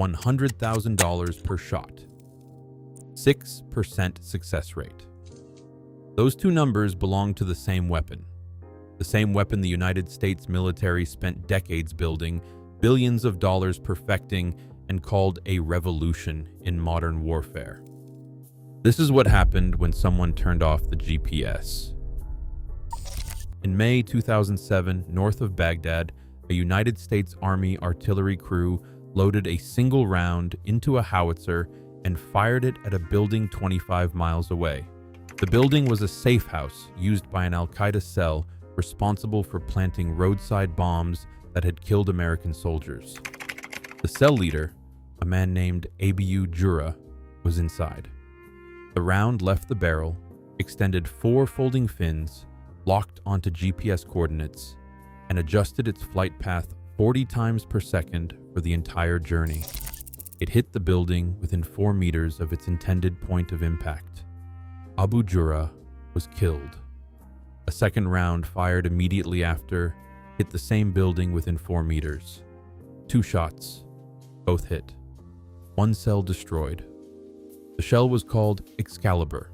$100,000 per shot. 6% success rate. Those two numbers belong to the same weapon. The same weapon the United States military spent decades building, billions of dollars perfecting, and called a revolution in modern warfare. This is what happened when someone turned off the GPS. In May 2007, north of Baghdad, a United States Army artillery crew loaded a single round into a howitzer and fired it at a building 25 miles away. The building was a safe house used by an Al-Qaeda cell responsible for planting roadside bombs that had killed American soldiers. The cell leader, a man named Abu Jura, was inside. The round left the barrel, extended 4 folding fins, locked onto GPS coordinates, and adjusted its flight path 40 times per second for the entire journey. It hit the building within 4 meters of its intended point of impact. Abu Jura was killed. A second round, fired immediately after, hit the same building within 4 meters. 2 shots, both hit. 1 cell destroyed. The shell was called Excalibur,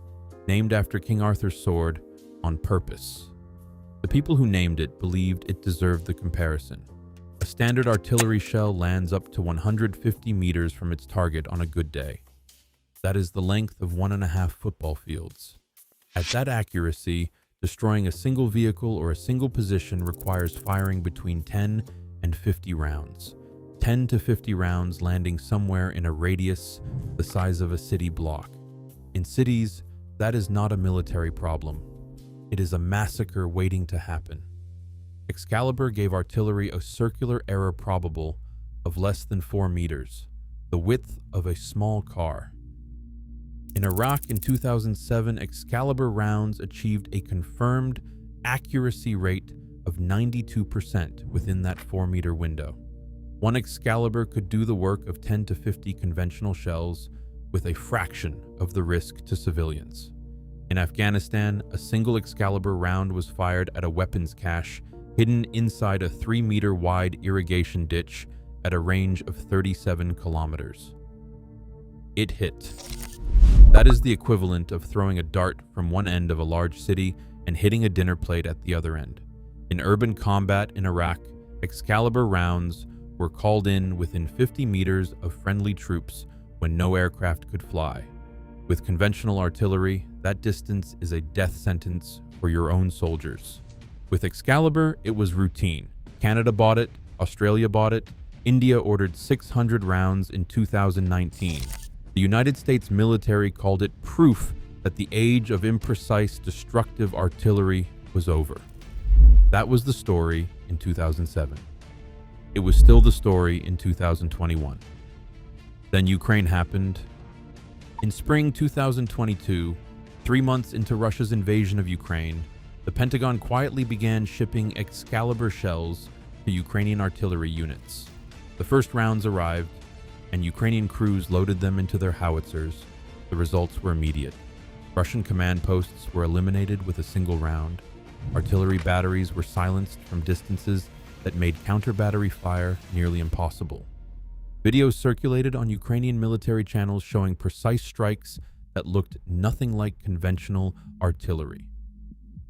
named after King Arthur's sword, on purpose. The people who named it believed it deserved the comparison. A standard artillery shell lands up to 150 meters from its target on a good day. That is the length of 1.5 football fields. At that accuracy, destroying a single vehicle or a single position requires firing between 10 and 50 rounds. 10 to 50 rounds landing somewhere in a radius the size of a city block. In cities, that is not a military problem. It is a massacre waiting to happen. Excalibur gave artillery a circular error probable of less than 4 meters, the width of a small car. In Iraq in 2007, Excalibur rounds achieved a confirmed accuracy rate of 92% within that 4-meter window. One Excalibur could do the work of 10 to 50 conventional shells with a fraction of the risk to civilians. In Afghanistan, a single Excalibur round was fired at a weapons cache hidden inside a 3-meter wide irrigation ditch at a range of 37 kilometers. It hit. That is the equivalent of throwing a dart from one end of a large city and hitting a dinner plate at the other end. In urban combat in Iraq, Excalibur rounds were called in within 50 meters of friendly troops when no aircraft could fly. With conventional artillery, that distance is a death sentence for your own soldiers. With Excalibur, it was routine. Canada bought it, Australia bought it, India ordered 600 rounds in 2019. The United States military called it proof that the age of imprecise, destructive artillery was over. That was the story in 2007. It was still the story in 2021. Then Ukraine happened. In spring 2022, 3 months into Russia's invasion of Ukraine, the Pentagon quietly began shipping Excalibur shells to Ukrainian artillery units. The first rounds arrived, and Ukrainian crews loaded them into their howitzers. The results were immediate. Russian command posts were eliminated with a single round. Artillery batteries were silenced from distances that made counter-battery fire nearly impossible. Videos circulated on Ukrainian military channels showing precise strikes that looked nothing like conventional artillery.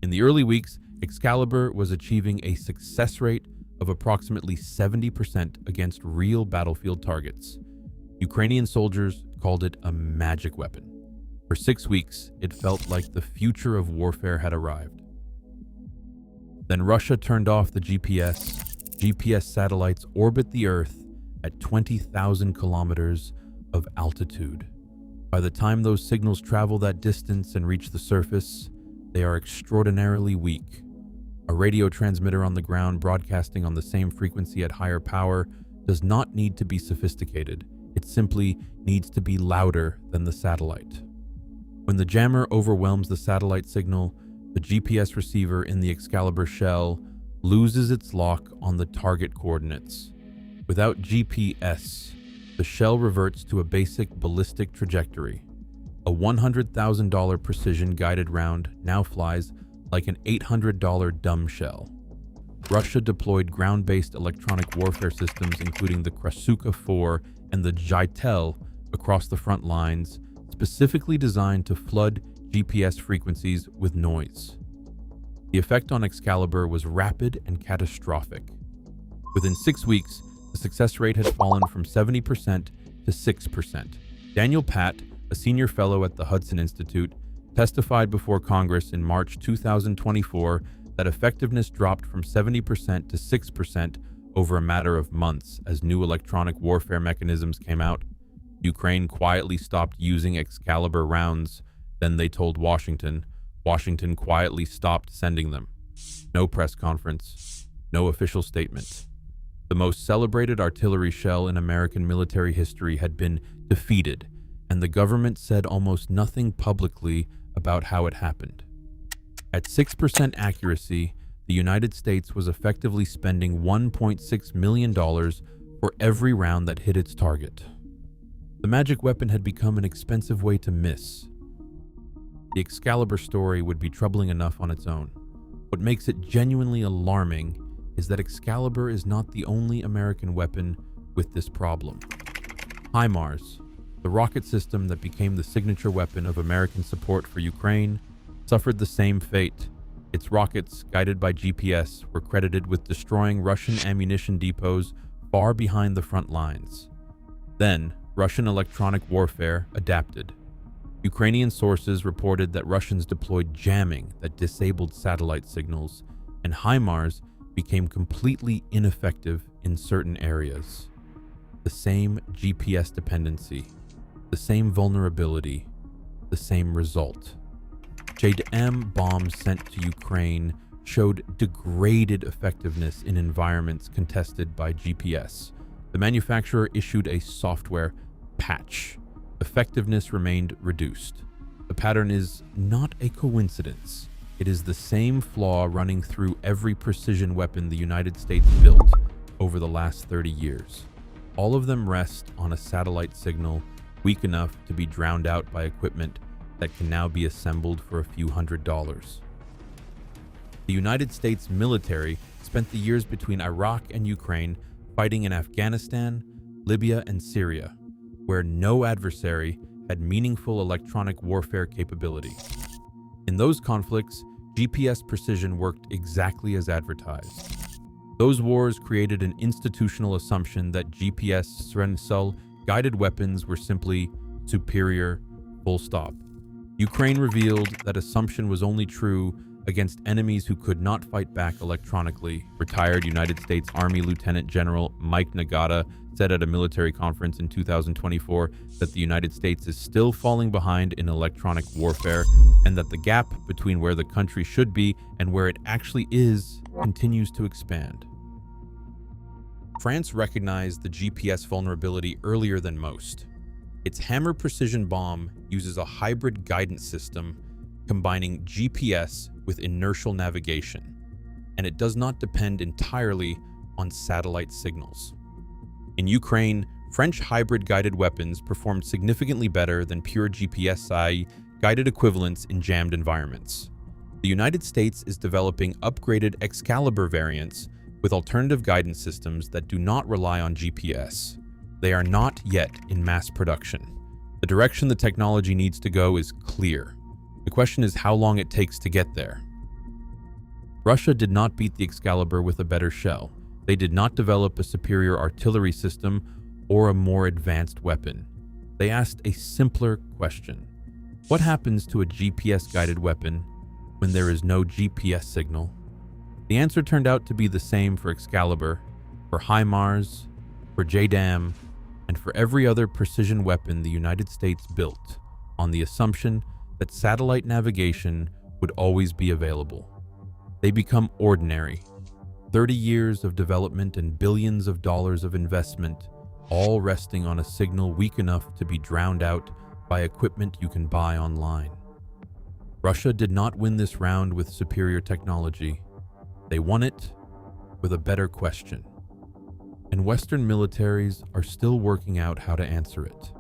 In the early weeks, Excalibur was achieving a success rate of approximately 70% against real battlefield targets. Ukrainian soldiers called it a magic weapon. For 6 weeks, it felt like the future of warfare had arrived. Then Russia turned off the GPS. GPS satellites orbit the Earth at 20,000 kilometers of altitude. By the time those signals travel that distance and reach the surface, they are extraordinarily weak. A radio transmitter on the ground broadcasting on the same frequency at higher power does not need to be sophisticated. It simply needs to be louder than the satellite. When the jammer overwhelms the satellite signal, the GPS receiver in the Excalibur shell loses its lock on the target coordinates. Without GPS, the shell reverts to a basic ballistic trajectory. A $100,000 precision-guided round now flies like an $800 dumb shell. Russia deployed ground-based electronic warfare systems including the Krasuka-4 and the Jitel across the front lines, specifically designed to flood GPS frequencies with noise. The effect on Excalibur was rapid and catastrophic. Within 6 weeks, the success rate had fallen from 70% to 6%. Daniel Patt, a senior fellow at the Hudson Institute, testified before Congress in March 2024 that effectiveness dropped from 70% to 6% over a matter of months as new electronic warfare mechanisms came out. Ukraine quietly stopped using Excalibur rounds. Then they told Washington. Washington quietly stopped sending them. No press conference, no official statement. The most celebrated artillery shell in American military history had been defeated, and the government said almost nothing publicly about how it happened. At 6% accuracy, the United States was effectively spending $1.6 million for every round that hit its target. The magic weapon had become an expensive way to miss. The Excalibur story would be troubling enough on its own. What makes it genuinely alarming is that Excalibur is not the only American weapon with this problem. HIMARS, the rocket system that became the signature weapon of American support for Ukraine, suffered the same fate. Its rockets, guided by GPS, were credited with destroying Russian ammunition depots far behind the front lines. Then, Russian electronic warfare adapted. Ukrainian sources reported that Russians deployed jamming that disabled satellite signals, and HIMARS became completely ineffective in certain areas. The same GPS dependency, the same vulnerability, the same result. JDAM bombs sent to Ukraine showed degraded effectiveness in environments contested by GPS. The manufacturer issued a software patch. Effectiveness remained reduced. The pattern is not a coincidence. It is the same flaw running through every precision weapon the United States built over the last 30 years. All of them rest on a satellite signal weak enough to be drowned out by equipment that can now be assembled for a few $100s. The United States military spent the years between Iraq and Ukraine fighting in Afghanistan, Libya, and Syria, where no adversary had meaningful electronic warfare capability. In those conflicts, GPS precision worked exactly as advertised. Those wars created an institutional assumption that GPS guided weapons were simply superior, full stop. Ukraine revealed that assumption was only true against enemies who could not fight back electronically. Retired United States Army Lieutenant General Mike Nagata said at a military conference in 2024 that the United States is still falling behind in electronic warfare and that the gap between where the country should be and where it actually is continues to expand. France recognized the GPS vulnerability earlier than most. Its Hammer precision bomb uses a hybrid guidance system combining GPS with inertial navigation, and it does not depend entirely on satellite signals. In Ukraine, French hybrid guided weapons performed significantly better than pure GPS guided equivalents in jammed environments. The United States is developing upgraded Excalibur variants with alternative guidance systems that do not rely on GPS. They are not yet in mass production. The direction the technology needs to go is clear. The question is how long it takes to get there. Russia did not beat the Excalibur with a better shell. They did not develop a superior artillery system or a more advanced weapon. They asked a simpler question. What happens to a GPS-guided weapon when there is no GPS signal? The answer turned out to be the same for Excalibur, for HIMARS, for JDAM, and for every other precision weapon the United States built, on the assumption that satellite navigation would always be available. They become ordinary. 30 years of development and billions of dollars of investment, all resting on a signal weak enough to be drowned out by equipment you can buy online. Russia did not win this round with superior technology. They won it with a better question. And Western militaries are still working out how to answer it.